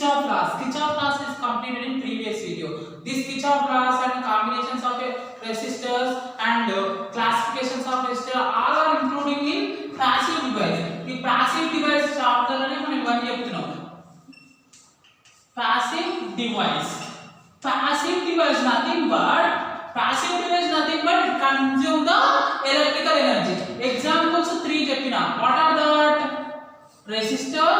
Kirchhoff laws. Kirchhoff laws is completed in previous video. These Kirchhoff laws and combinations of resistors and classifications of resistors all are including in passive device. The passive device chapter lone మనం ఇవన్నీ చెప్తున్నాం. Passive device. Passive device nothing but consume the electrical energy. Examples 3 చెప్పినా. What are that? Resistor,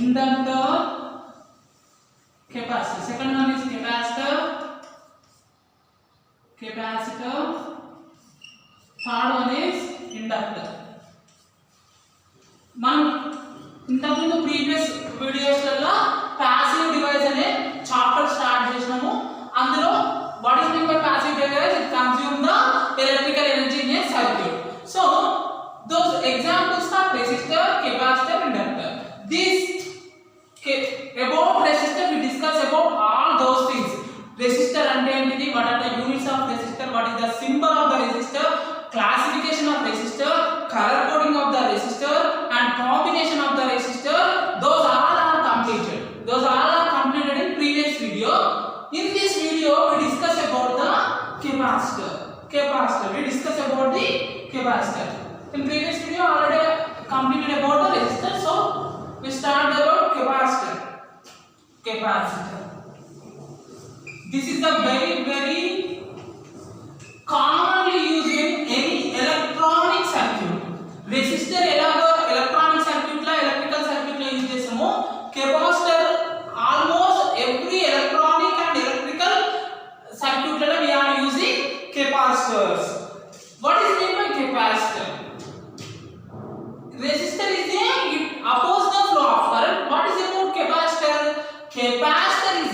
inductor, capacitor. Second one is capacitor. Third one is inductor. మనం ఇంతకుముందు previous వీడియోస్లలో passive device అనే chapter start చేసినాము. అందులో what is meant by passive device? It consumes the electrical energy in a circuit. So those examples are resistor, capacitor, inductor. This about resistor we discuss about all those things. Resistor ante entidi, what are the units of resistor, what is the symbol of the resistor, classification of resistor, color coding of the resistor and combination of the resistor. Those all are completed in previous video. In this video we discuss about the capacitor. We discuss about the capacitor. In previous video already completed about the resistor, so we start about capacitor. This is the very commonly used in any electronic circuit. Resistor elago electronic circuit la electrical circuit la use chesamo. Capacitor almost every electronic and electrical circuit la we are using capacitors. What is meant by capacitor? Resistor is it opposes the flow of current. What is about capacitor? Capacitor is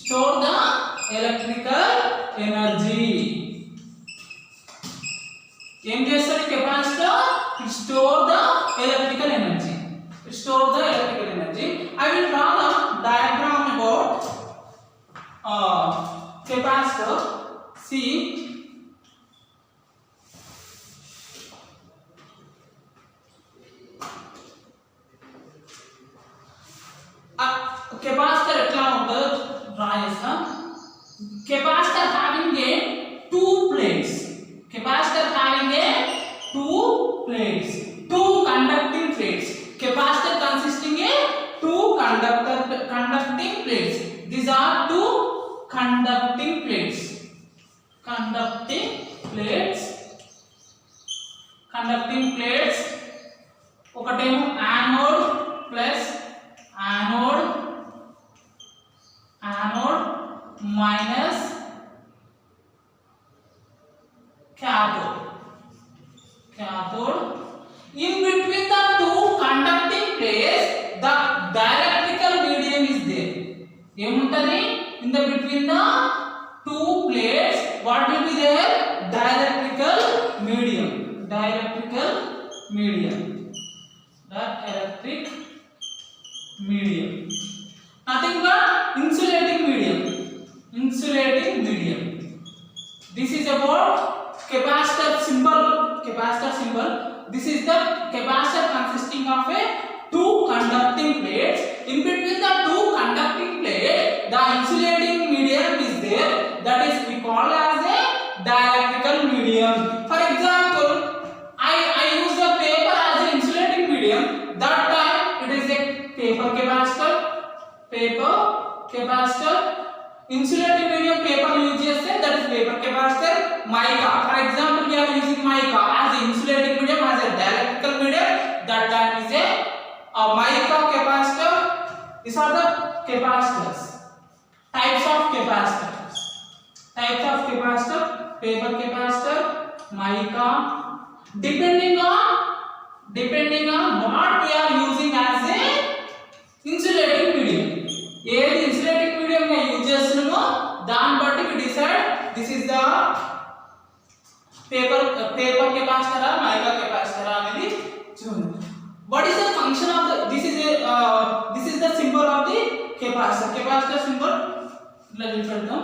store the electrical energy. Em chestadi capacitor? It store the electrical energy. I will draw the diagram about capacitor. See, capacitor etla untado draw chesta. Capacitor having a two plates, two conducting plates. Capacitor consisting a two conducting plates. These are two conducting plates. ఒకటేమో anode minus cathode. In between the two conducting plates, the dielectrical medium is there. Emuntadi in the between the two plates, what will be there? Dielectrical medium. The electric medium. Nothing but insulating medium. This is about capacitor symbol. This is the capacitor consisting of a two conducting plates. In between the two conducting plates, the insulating medium is there. That is we call as a dielectrical medium. For example, I use the paper as an insulating medium. That time it is a paper capacitor. Insulating medium paper use cheste, that is paper capacitor. Mica, for example, we are using mica as an insulating medium, as a dielectrical medium. That time is a mica capacitor. These are the capacitors. Types of capacitor: paper capacitor, mica. Depending on what we are using as a insulating medium. ఏది insulating medium గా use చేస్తున్నామో దాన్ని బట్టి we decide this is the paper capacitor or mica capacitor అనేది చూడండి. What is the function of the this is the symbol of the capacitor symbol. ఇట్లా చూపెడతాం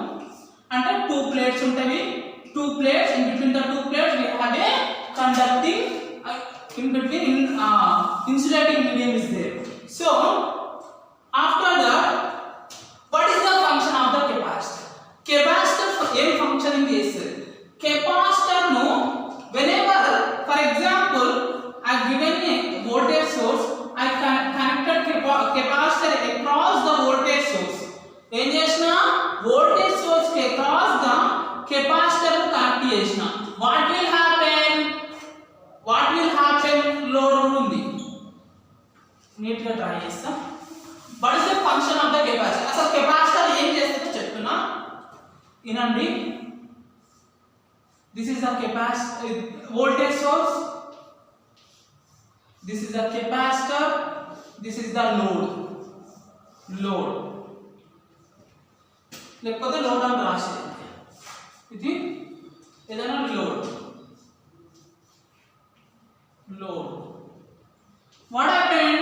అంటే 2 plates ఉంటాయి 2 plates in between the 2 plates we have a conducting in between insulating medium is there. So after that what is the function of the capacitor? Capacitor ఏం functioning చేస్తుంది capacitor ను whenever for example I given a voltage source I connected capacitor across the voltage source ఏం చేసిన voltage source కి across the capacitor ను connect చేసిన what will happen load ఉంది neat గా ట్రై చేస్తా what is the function of the capacitor అసలు capacitor ఏం చేస్తుందో చెప్తున్నా వినండి this is the capacitor voltage source this is the capacitor this is the load లేకపోతే లోడ్ అని రాసేది ఇది ఏదైనా load what happened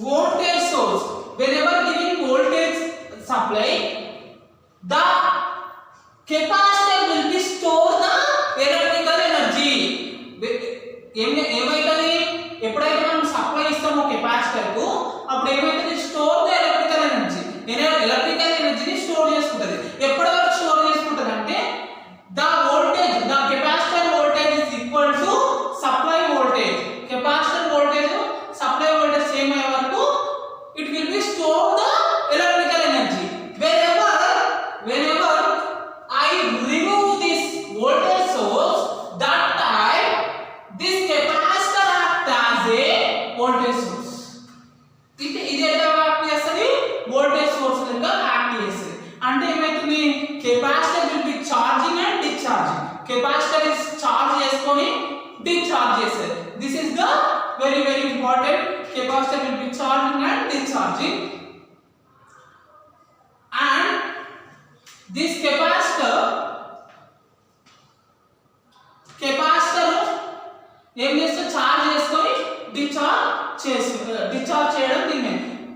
voltage source whenever giving voltage supply the capacitor will be store the electrical energy ఏమైతుంది ఎప్పుడైతే మనం supply ఇస్తామో capacitor కు అప్పుడు ఏమైతుంది స్టోర్ ద ఎలక్ట్రికల్ ఎనర్జీని స్టోర్ చేసుకుంటది ఎప్పటి వరకు స్టోర్ చేసుకుంటది అంటే the capacitor voltage is equal to supply voltage capacitor voltage supply voltage same అయ్యే వరకు it will be store the electrical energy whenever I remove this voltage source that time this capacitor acts as a voltage source ఇది ఎలా act చేస్తుంది voltage source లాగా act చేస్తుంది అంటే ఏమైతుంది capacitor will be charging and discharging capacitor is charge చేసుకొని discharge చేస్తుంది this is the very important capacitor will be charging and discharging and this capacitor ఏం చేస్తే చార్జ్ చేసుకొని డిశ్చార్జ్ చేయడం దీన్ని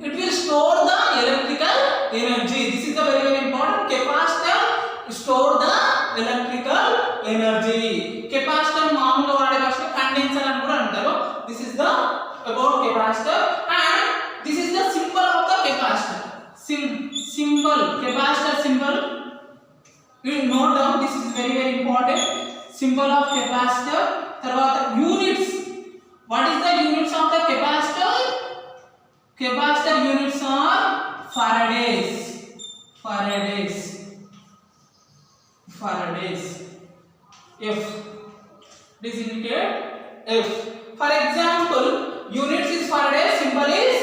it will store the electrical energy this is the very important capacitor store the electrical energy capacitor మామూలుగా వాడే భాషలో condenser అని కూడా అంటారు this is the about capacitor and this is the symbol of the capacitor symbol capacitor symbol you note down this is very important symbol of capacitor tarvata units what is the units of the capacitor units are faradays f this indicate f for example units is faradays symbol is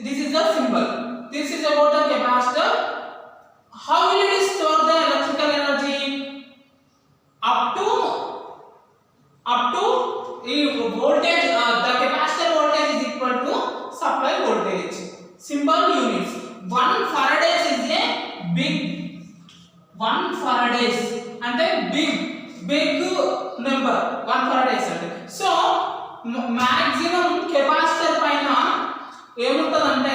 this is the symbol this is about the capacitor how will it store the electrical energy up to voltage the capacitor voltage is equal to supply voltage symbol units 1 faradays is a big 1 faradays అంటే big number 1 faradays అంటే so maximum capacitor పైన ఏముంటదంటే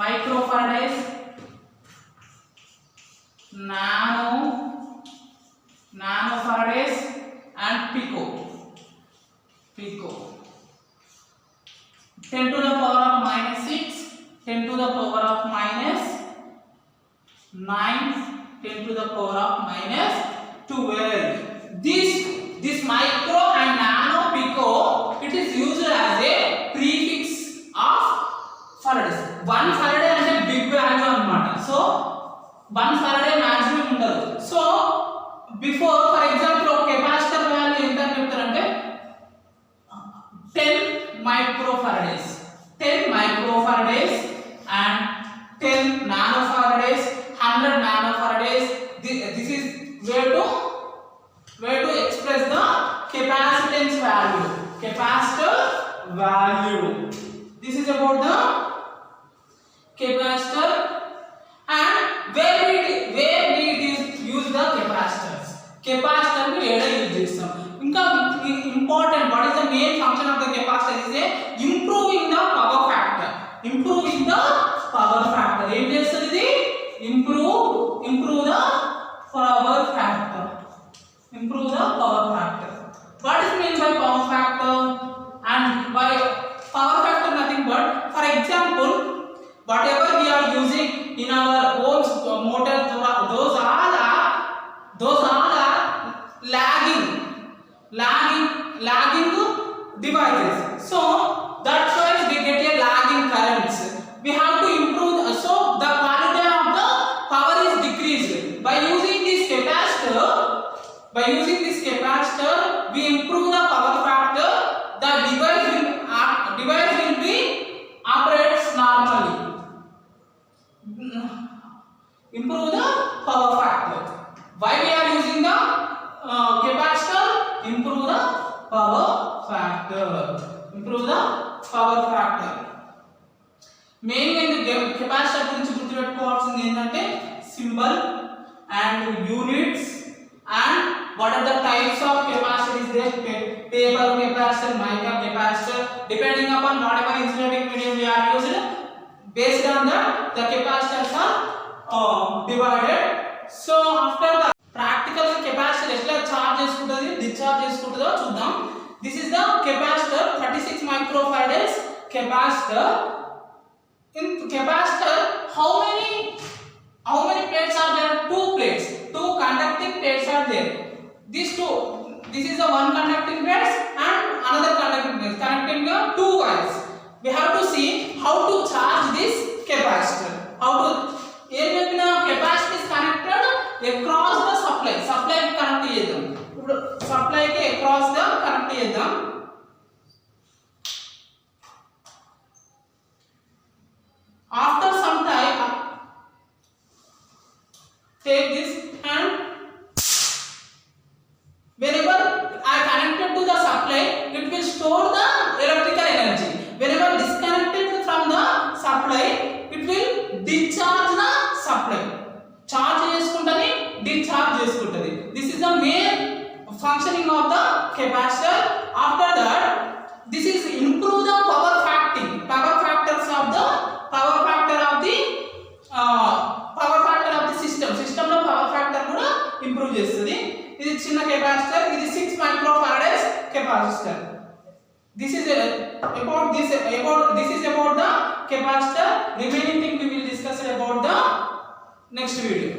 microfarads nanofarads and pico 10 to the power of -6 10 to the power of -9 10 to the power of -12 this micro and nano pico it is used as a prefix of faraday 1 faraday అంటే big value అన్నమాట so 1 faraday maximum ఉండదు so before for example ఒక capacitor value ఎంత అని చెప్తారంటే 10 microfarads and 10 nanofarads 100 nanofarads this is where to express the capacitance value capacitor value this is about the capacitor and where we use the capacitors function of the capacitor is a improving the power factor. Improving the power factor. ఏం చేస్తుంది ఇది? Improve the power factor. Improve the power factor. What is meant by power factor? And by power factor nothing but, for example, whatever we are using in our own motor, those all are lagging devices. So that's why we get a lagging currents. We have to improve, so the quality of the power is decreased. By using this capacitor, we improve the power factor. The device will be operates normally. Improve the power factor. Why we are using the capacitor? Improve the power factor. Improve the power factor. Mainly the capacitor గురించి గుర్తుపెట్టుకోవాల్సింది ఏంటంటే symbol and units and what are the types of capacitor is there. Paper capacitor, mica capacitor, depending upon whatever insulating medium we are used, based on that the capacitors are divided. So after the practical capacitor ఎట్లా charge చేసుకుంటది discharge చేసుకుంటదో చూద్దాం. This is the capacitor, 36 microfarads capacitor. In capacitor how many plates are there? 2 plates, 2 conducting plates are there. This is the one conducting plates and another conducting plate connecting the 2 wires. We have to see how to charge this capacitor. How to capacitor is connected across the supply connect చేద్దాం. ఇప్పుడు supply కి across the connect చేద్దాం. After some time take this and whenever I connected to the supply, it will store the electrical energy. Whenever disconnected from the supply, it will discharge the supply. Charge చేసుకుంటది, discharge చేసుకుంటది. This is the main functioning of the capacitor. After that, this is improve the power factor of the system లో power factor కూడా improve చేస్తుంది. ఇది చిన్న capacitor, ఇది 6 microfarads capacitor. This is about the capacitor. Remaining thing we will discuss about the next video.